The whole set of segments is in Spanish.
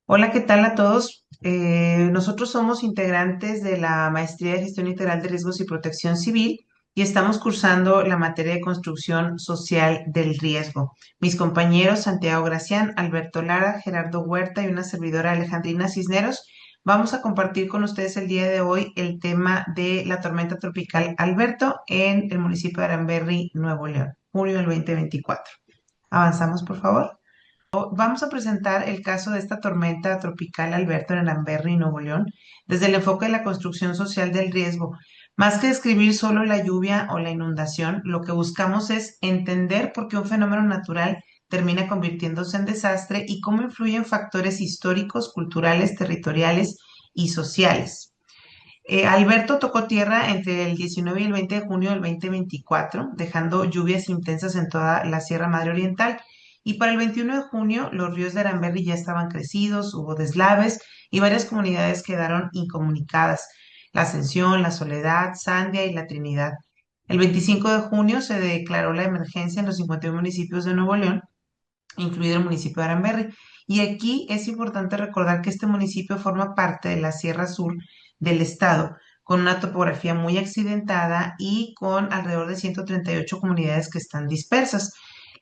Hola, ¿qué tal a todos? Nosotros somos integrantes de la Maestría de Gestión Integral de Riesgos y Protección Civil y estamos cursando la materia de Construcción Social del Riesgo. Mis compañeros Santiago Gracián, Alberto Lara, Gerardo Huerta y una servidora Alejandrina Cisneros vamos a compartir con ustedes el día de hoy el tema de la tormenta tropical Alberto en el municipio de Aranberry, Nuevo León, junio del 2024. Avanzamos, por favor. Vamos a presentar el caso de esta tormenta tropical Alberto en Lamberry, Nuevo León, desde el enfoque de la construcción social del riesgo. Más que describir solo la lluvia o la inundación, lo que buscamos es entender por qué un fenómeno natural termina convirtiéndose en desastre y cómo influyen factores históricos, culturales, territoriales y sociales. Alberto tocó tierra entre el 19 y el 20 de junio del 2024, dejando lluvias intensas en toda la Sierra Madre Oriental. Y para el 21 de junio, los ríos de Aranberry ya estaban crecidos, hubo deslaves y varias comunidades quedaron incomunicadas. La Ascensión, La Soledad, Sandia y La Trinidad. El 25 de junio se declaró la emergencia en los 51 municipios de Nuevo León, incluido el municipio de Aranberry. Y aquí es importante recordar que este municipio forma parte de la Sierra Sur del estado, con una topografía muy accidentada y con alrededor de 138 comunidades que están dispersas.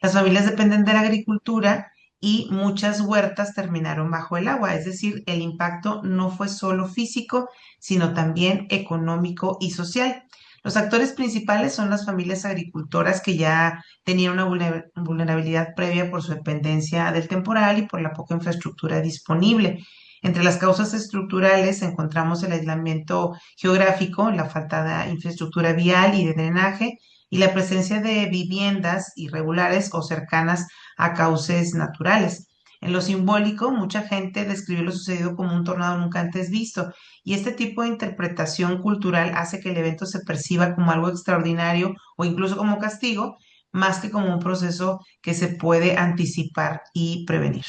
Las familias dependen de la agricultura y muchas huertas terminaron bajo el agua, es decir, el impacto no fue solo físico, sino también económico y social. Los actores principales son las familias agricultoras que ya tenían una vulnerabilidad previa por su dependencia del temporal y por la poca infraestructura disponible. Entre las causas estructurales encontramos el aislamiento geográfico, la falta de infraestructura vial y de drenaje y la presencia de viviendas irregulares o cercanas a cauces naturales. En lo simbólico, mucha gente describió lo sucedido como un tornado nunca antes visto, y este tipo de interpretación cultural hace que el evento se perciba como algo extraordinario o incluso como castigo, más que como un proceso que se puede anticipar y prevenir.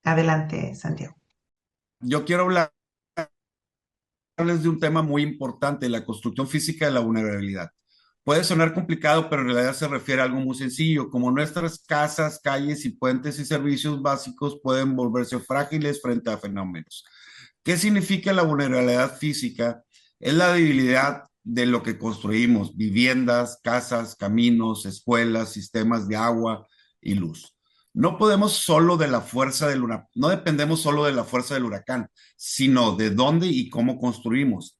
Adelante, Santiago. Yo quiero hablarles de un tema muy importante, la construcción física de la vulnerabilidad. Puede sonar complicado, pero en realidad se refiere a algo muy sencillo, como nuestras casas, calles y puentes y servicios básicos pueden volverse frágiles frente a fenómenos. ¿Qué significa la vulnerabilidad física? Es la debilidad de lo que construimos, viviendas, casas, caminos, escuelas, sistemas de agua y luz. No podemos solo de la fuerza del huracán, no dependemos solo de la fuerza del huracán, sino de dónde y cómo construimos.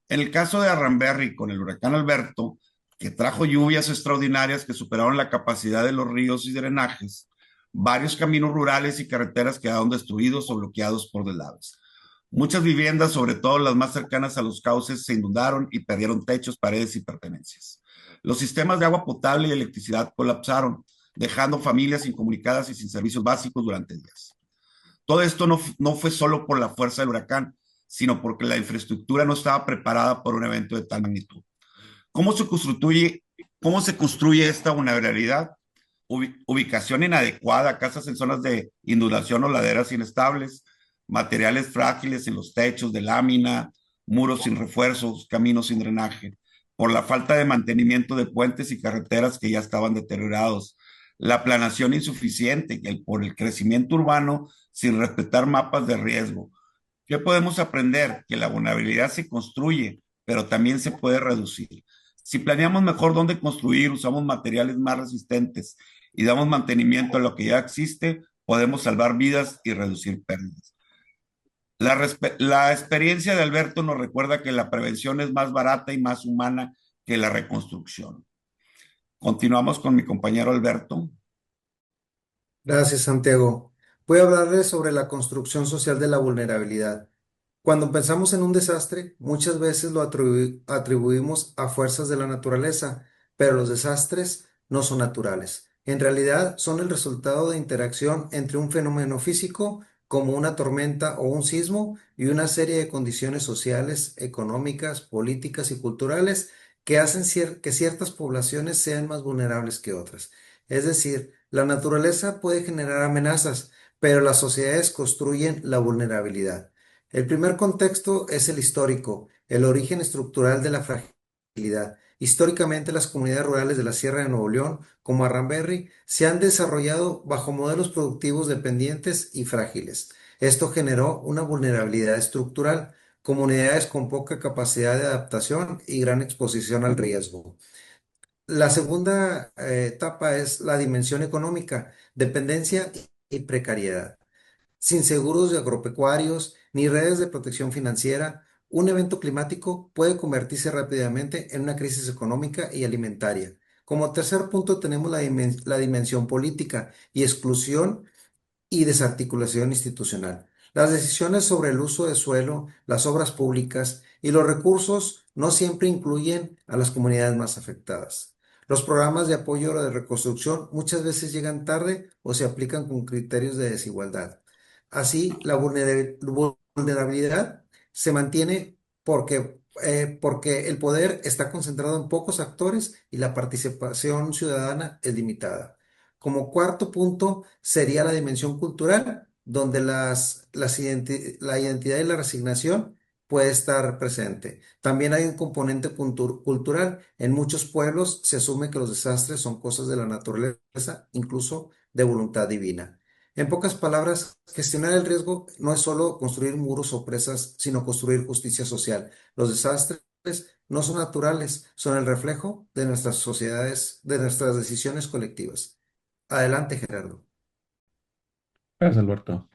En el caso de Arranberry con el huracán Alberto, que trajo lluvias extraordinarias que superaron la capacidad de los ríos y drenajes, varios caminos rurales y carreteras quedaron destruidos o bloqueados por deslaves. Muchas viviendas, sobre todo las más cercanas a los cauces, se inundaron y perdieron techos, paredes y pertenencias. Los sistemas de agua potable y electricidad colapsaron, dejando familias incomunicadas y sin servicios básicos durante días. Todo esto no fue solo por la fuerza del huracán, sino porque la infraestructura no estaba preparada por un evento de tal magnitud. ¿Cómo se construye, cómo se construye esta vulnerabilidad? Ubicación inadecuada, casas en zonas de inundación o laderas inestables, materiales frágiles en los techos de lámina, muros sin refuerzos, caminos sin drenaje, por la falta de mantenimiento de puentes y carreteras que ya estaban deteriorados, la planación insuficiente por el crecimiento urbano sin respetar mapas de riesgo. ¿Qué podemos aprender? Que la vulnerabilidad se construye, pero también se puede reducir. Si planeamos mejor dónde construir, usamos materiales más resistentes y damos mantenimiento a lo que ya existe, podemos salvar vidas y reducir pérdidas. La experiencia de Alberto nos recuerda que la prevención es más barata y más humana que la reconstrucción. Continuamos con mi compañero Alberto. Gracias, Santiago. Voy a hablarles sobre la construcción social de la vulnerabilidad. Cuando pensamos en un desastre, muchas veces lo atribuimos a fuerzas de la naturaleza, pero los desastres no son naturales. En realidad, son el resultado de interacción entre un fenómeno físico, como una tormenta o un sismo, y una serie de condiciones sociales, económicas, políticas y culturales que hacen que ciertas poblaciones sean más vulnerables que otras. Es decir, la naturaleza puede generar amenazas, pero las sociedades construyen la vulnerabilidad. El primer contexto es el histórico, el origen estructural de la fragilidad, Históricamente, las comunidades rurales de la Sierra de Nuevo León, como Arramberry, se han desarrollado bajo modelos productivos dependientes y frágiles. Esto generó una vulnerabilidad estructural, comunidades con poca capacidad de adaptación y gran exposición al riesgo. La segunda etapa es la dimensión económica, dependencia y precariedad. Sin seguros de agropecuarios ni redes de protección financiera, un evento climático puede convertirse rápidamente en una crisis económica y alimentaria. Como tercer punto tenemos la dimensión política y exclusión y desarticulación institucional. Las decisiones sobre el uso de suelo, las obras públicas y los recursos no siempre incluyen a las comunidades más afectadas. Los programas de apoyo a la reconstrucción muchas veces llegan tarde o se aplican con criterios de desigualdad. Así, la vulnerabilidad se mantiene porque el poder está concentrado en pocos actores y la participación ciudadana es limitada. Como cuarto punto, sería la dimensión cultural, donde la identidad y la resignación puede estar presente. También hay un componente cultural. En muchos pueblos se asume que los desastres son cosas de la naturaleza, incluso de voluntad divina. En pocas palabras, gestionar el riesgo no es solo construir muros o presas, sino construir justicia social. Los desastres no son naturales, son el reflejo de nuestras sociedades, de nuestras decisiones colectivas. Adelante, Gerardo. Gracias, Alberto.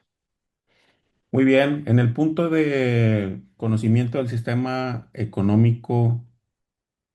Muy bien, en el punto de conocimiento del sistema económico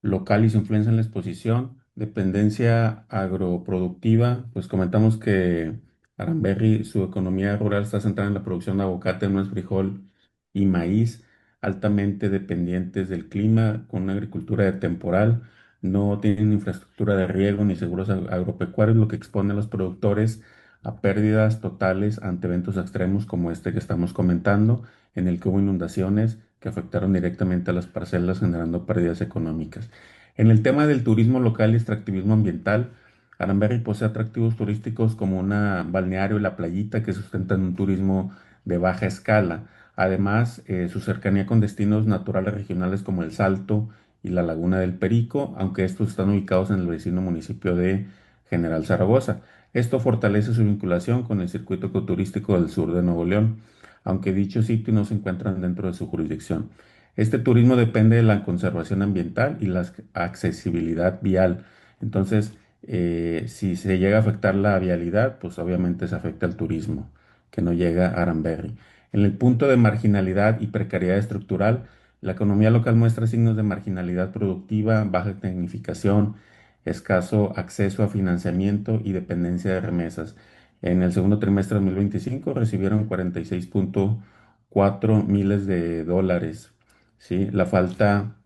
local y su influencia en la exposición, dependencia agroproductiva, pues comentamos que Aramberri, su economía rural está centrada en la producción de aguacate, nuez, frijol y maíz, altamente dependientes del clima, con una agricultura de temporal, no tienen infraestructura de riego ni seguros agropecuarios, lo que expone a los productores a pérdidas totales ante eventos extremos como este que estamos comentando, en el que hubo inundaciones que afectaron directamente a las parcelas, generando pérdidas económicas. En el tema del turismo local y extractivismo ambiental, Aramberri posee atractivos turísticos como una balneario y la playita que sustentan un turismo de baja escala. Además, su cercanía con destinos naturales regionales como el Salto y la Laguna del Perico, aunque estos están ubicados en el vecino municipio de General Zaragoza. Esto fortalece su vinculación con el circuito ecoturístico del sur de Nuevo León, aunque dichos sitios no se encuentran dentro de su jurisdicción. Este turismo depende de la conservación ambiental y la accesibilidad vial. Entonces, si se llega a afectar la vialidad, pues obviamente se afecta el turismo, que no llega a Aramberri. En el punto de marginalidad y precariedad estructural, la economía local muestra signos de marginalidad productiva, baja tecnificación, escaso acceso a financiamiento y dependencia de remesas. En el segundo trimestre de 2025 recibieron 46.4 miles de dólares. ¿Sí? La falta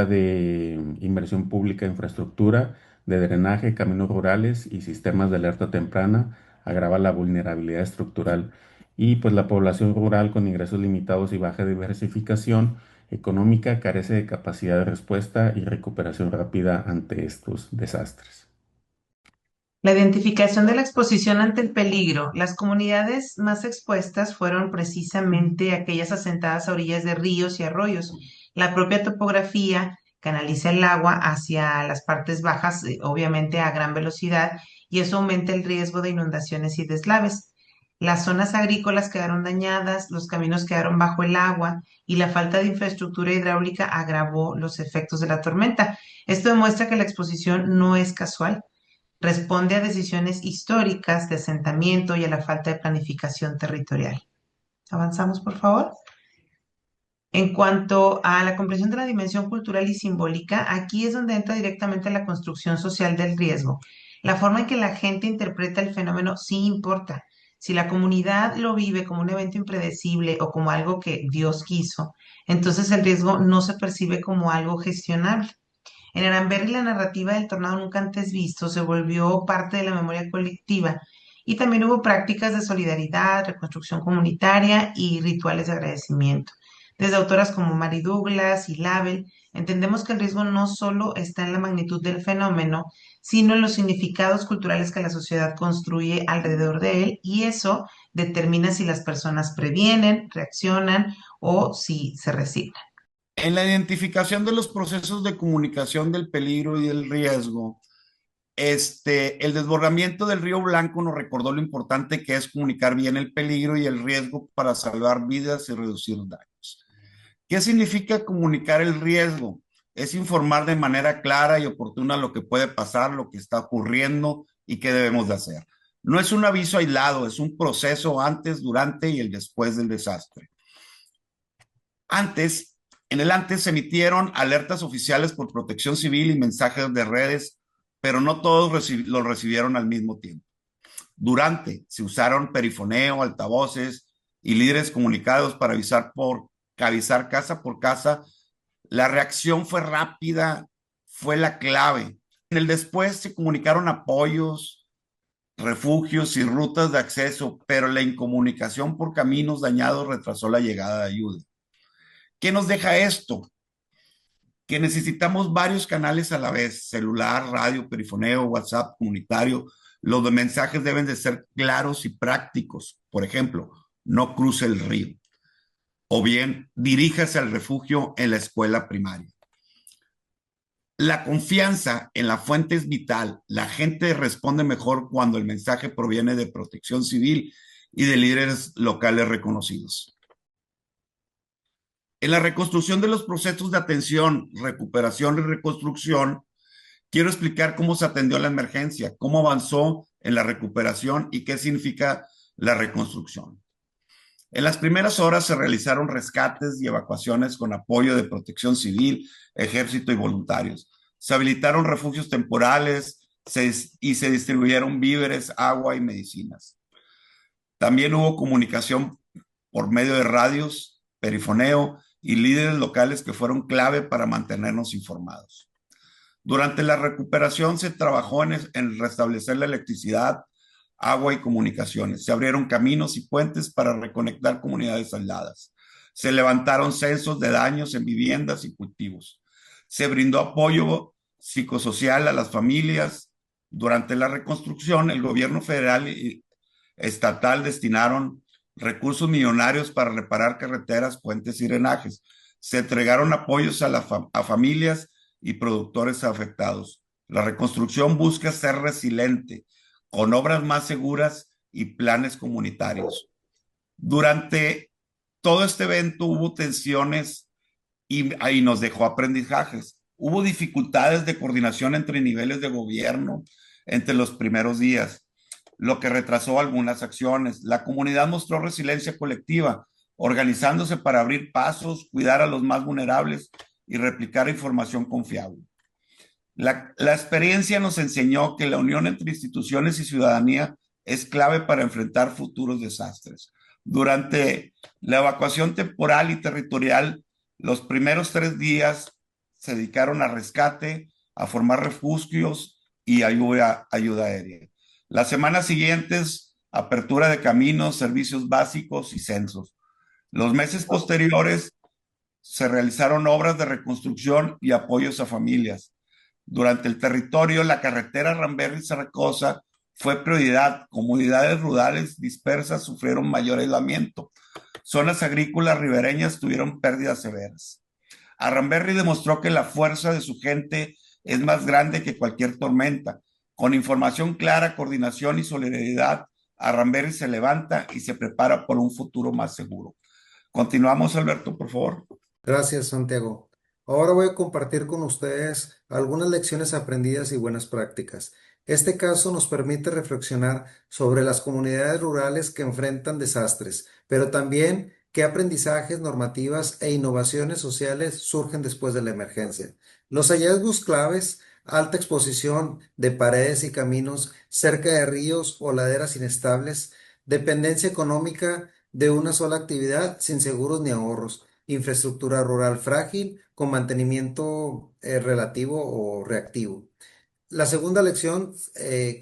de inversión pública, infraestructura, de drenaje, caminos rurales y sistemas de alerta temprana agrava la vulnerabilidad estructural. Y pues la población rural con ingresos limitados y baja diversificación económica carece de capacidad de respuesta y recuperación rápida ante estos desastres. La identificación de la exposición ante el peligro. Las comunidades más expuestas fueron precisamente aquellas asentadas a orillas de ríos y arroyos. La propia topografía canaliza el agua hacia las partes bajas, obviamente a gran velocidad, y eso aumenta el riesgo de inundaciones y deslaves. Las zonas agrícolas quedaron dañadas, los caminos quedaron bajo el agua y la falta de infraestructura hidráulica agravó los efectos de la tormenta. Esto demuestra que la exposición no es casual, responde a decisiones históricas de asentamiento y a la falta de planificación territorial. Avanzamos, por favor. En cuanto a la comprensión de la dimensión cultural y simbólica, aquí es donde entra directamente la construcción social del riesgo. La forma en que la gente interpreta el fenómeno sí importa. Si la comunidad lo vive como un evento impredecible o como algo que Dios quiso, entonces el riesgo no se percibe como algo gestionable. En Aramberri, la narrativa del tornado nunca antes visto se volvió parte de la memoria colectiva y también hubo prácticas de solidaridad, reconstrucción comunitaria y rituales de agradecimiento. Desde autoras como Mary Douglas y Label, entendemos que el riesgo no solo está en la magnitud del fenómeno, sino en los significados culturales que la sociedad construye alrededor de él, y eso determina si las personas previenen, reaccionan o si se resignan. En la identificación de los procesos de comunicación del peligro y del riesgo, el desbordamiento del Río Blanco nos recordó lo importante que es comunicar bien el peligro y el riesgo para salvar vidas y reducir daños. ¿Qué significa comunicar el riesgo? Es informar de manera clara y oportuna lo que puede pasar, lo que está ocurriendo y qué debemos de hacer. No es un aviso aislado, es un proceso antes, durante y el después del desastre. En el antes se emitieron alertas oficiales por Protección Civil y mensajes de redes, pero no todos los recibieron al mismo tiempo. Durante se usaron perifoneo, altavoces y líderes comunicados para avisar casa por casa. La reacción fue rápida, fue la clave. En el después se comunicaron apoyos, refugios y rutas de acceso, pero la incomunicación por caminos dañados retrasó la llegada de ayuda. ¿Qué nos deja esto? Que necesitamos varios canales a la vez: celular, radio, perifoneo, WhatsApp, comunitario. Los mensajes deben de ser claros y prácticos. Por ejemplo, no cruce el río. O bien, diríjase al refugio en la escuela primaria. La confianza en la fuente es vital. La gente responde mejor cuando el mensaje proviene de Protección Civil y de líderes locales reconocidos. En la reconstrucción de los procesos de atención, recuperación y reconstrucción, quiero explicar cómo se atendió la emergencia, cómo avanzó en la recuperación y qué significa la reconstrucción. En las primeras horas se realizaron rescates y evacuaciones con apoyo de Protección Civil, Ejército y voluntarios. Se habilitaron refugios temporales y se distribuyeron víveres, agua y medicinas. También hubo comunicación por medio de radios, perifoneo y líderes locales que fueron clave para mantenernos informados. Durante la recuperación se trabajó en restablecer la electricidad, agua y comunicaciones. Se abrieron caminos y puentes para reconectar comunidades aisladas. Se levantaron censos de daños en viviendas y cultivos. Se brindó apoyo psicosocial a las familias. Durante la reconstrucción, el gobierno federal y estatal destinaron recursos millonarios para reparar carreteras, puentes y drenajes. Se entregaron apoyos a familias y productores afectados. La reconstrucción busca ser resiliente, con obras más seguras y planes comunitarios. Durante todo este evento hubo tensiones y ahí nos dejó aprendizajes. Hubo dificultades de coordinación entre niveles de gobierno entre los primeros días, lo que retrasó algunas acciones. La comunidad mostró resiliencia colectiva, organizándose para abrir pasos, cuidar a los más vulnerables y replicar información confiable. La experiencia nos enseñó que la unión entre instituciones y ciudadanía es clave para enfrentar futuros desastres. Durante la evacuación temporal y territorial, los primeros 3 días se dedicaron a rescate, a formar refugios y ayuda aérea. Las semanas siguientes, apertura de caminos, servicios básicos y censos. Los meses posteriores se realizaron obras de reconstrucción y apoyos a familias. Durante el territorio, la carretera Ramberry-Zaragoza fue prioridad. Comunidades rurales dispersas sufrieron mayor aislamiento. Zonas agrícolas ribereñas tuvieron pérdidas severas. Ramberry demostró que la fuerza de su gente es más grande que cualquier tormenta. Con información clara, coordinación y solidaridad, Ramberry se levanta y se prepara por un futuro más seguro. Continuamos, Alberto, por favor. Gracias, Santiago. Ahora voy a compartir con ustedes algunas lecciones aprendidas y buenas prácticas. Este caso nos permite reflexionar sobre las comunidades rurales que enfrentan desastres, pero también qué aprendizajes, normativas e innovaciones sociales surgen después de la emergencia. Los hallazgos claves: alta exposición de paredes y caminos cerca de ríos o laderas inestables, dependencia económica de una sola actividad sin seguros ni ahorros, infraestructura rural frágil con mantenimiento relativo o reactivo. La segunda lección,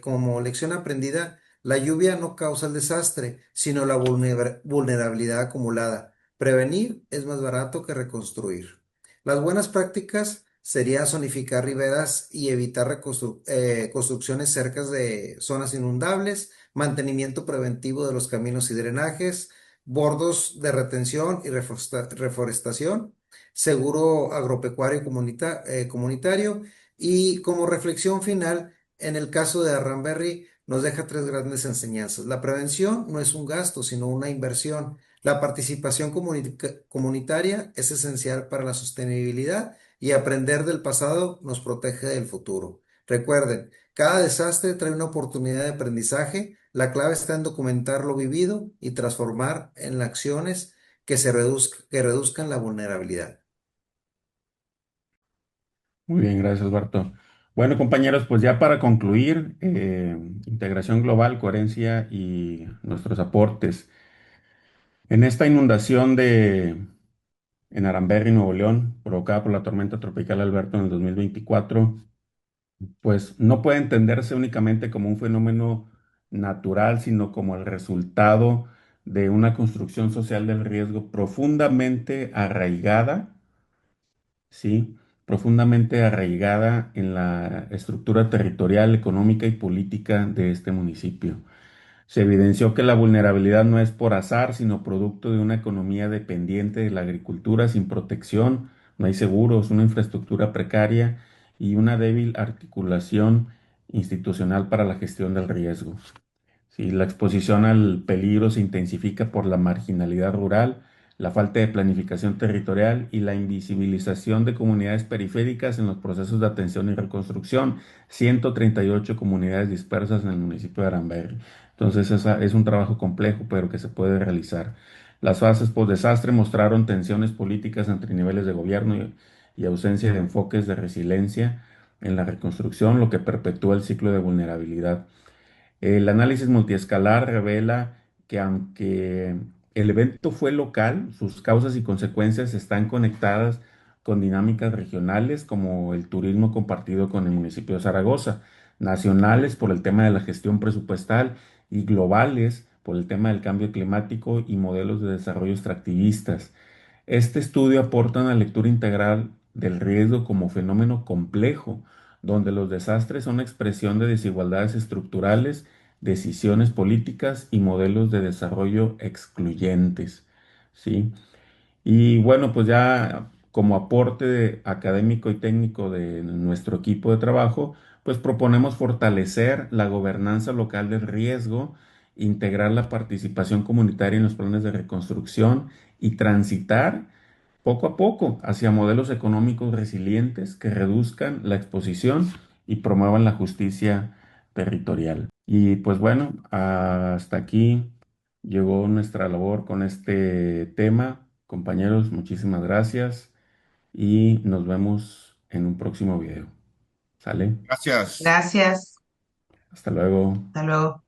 como lección aprendida: la lluvia no causa el desastre, sino la vulnerabilidad acumulada. Prevenir es más barato que reconstruir. Las buenas prácticas sería zonificar riberas y evitar construcciones cerca de zonas inundables, mantenimiento preventivo de los caminos y drenajes, bordos de retención y reforestación, seguro agropecuario comunitario. Y como reflexión final, en el caso de Arranberry, nos deja tres grandes enseñanzas. La prevención no es un gasto, sino una inversión. La participación comunitaria es esencial para la sostenibilidad y aprender del pasado nos protege del futuro. Recuerden, cada desastre trae una oportunidad de aprendizaje. La clave está en documentar lo vivido y transformar en acciones que reduzcan la vulnerabilidad. Muy bien, gracias, Alberto. Bueno, compañeros, pues ya para concluir, integración global, coherencia y nuestros aportes. En esta inundación en Aramberri, Nuevo León, provocada por la tormenta tropical Alberto en el 2024, pues no puede entenderse únicamente como un fenómeno natural, sino como el resultado de una construcción social del riesgo profundamente arraigada, ¿sí? Profundamente arraigada en la estructura territorial, económica y política de este municipio. Se evidenció que la vulnerabilidad no es por azar, sino producto de una economía dependiente de la agricultura sin protección, no hay seguros, una infraestructura precaria y una débil articulación institucional para la gestión del riesgo. Sí, la exposición al peligro se intensifica por la marginalidad rural, la falta de planificación territorial y la invisibilización de comunidades periféricas en los procesos de atención y reconstrucción. 138 comunidades dispersas en el municipio de Aramberri. Entonces, es un trabajo complejo, pero que se puede realizar. Las fases post-desastre mostraron tensiones políticas entre niveles de gobierno y ausencia de enfoques de resiliencia en la reconstrucción, lo que perpetúa el ciclo de vulnerabilidad. El análisis multiescalar revela que aunque el evento fue local, sus causas y consecuencias están conectadas con dinámicas regionales como el turismo compartido con el municipio de Zaragoza, nacionales por el tema de la gestión presupuestal y globales por el tema del cambio climático y modelos de desarrollo extractivistas. Este estudio aporta una lectura integral del riesgo como fenómeno complejo, donde los desastres son expresión de desigualdades estructurales, decisiones políticas y modelos de desarrollo excluyentes. ¿Sí? Y bueno, pues ya como aporte académico y técnico de nuestro equipo de trabajo, pues proponemos fortalecer la gobernanza local del riesgo, integrar la participación comunitaria en los planes de reconstrucción y transitar poco a poco hacia modelos económicos resilientes que reduzcan la exposición y promuevan la justicia territorial. Y pues bueno, hasta aquí llegó nuestra labor con este tema. Compañeros, muchísimas gracias y nos vemos en un próximo video. ¿Sale? Gracias. Gracias. Hasta luego. Hasta luego.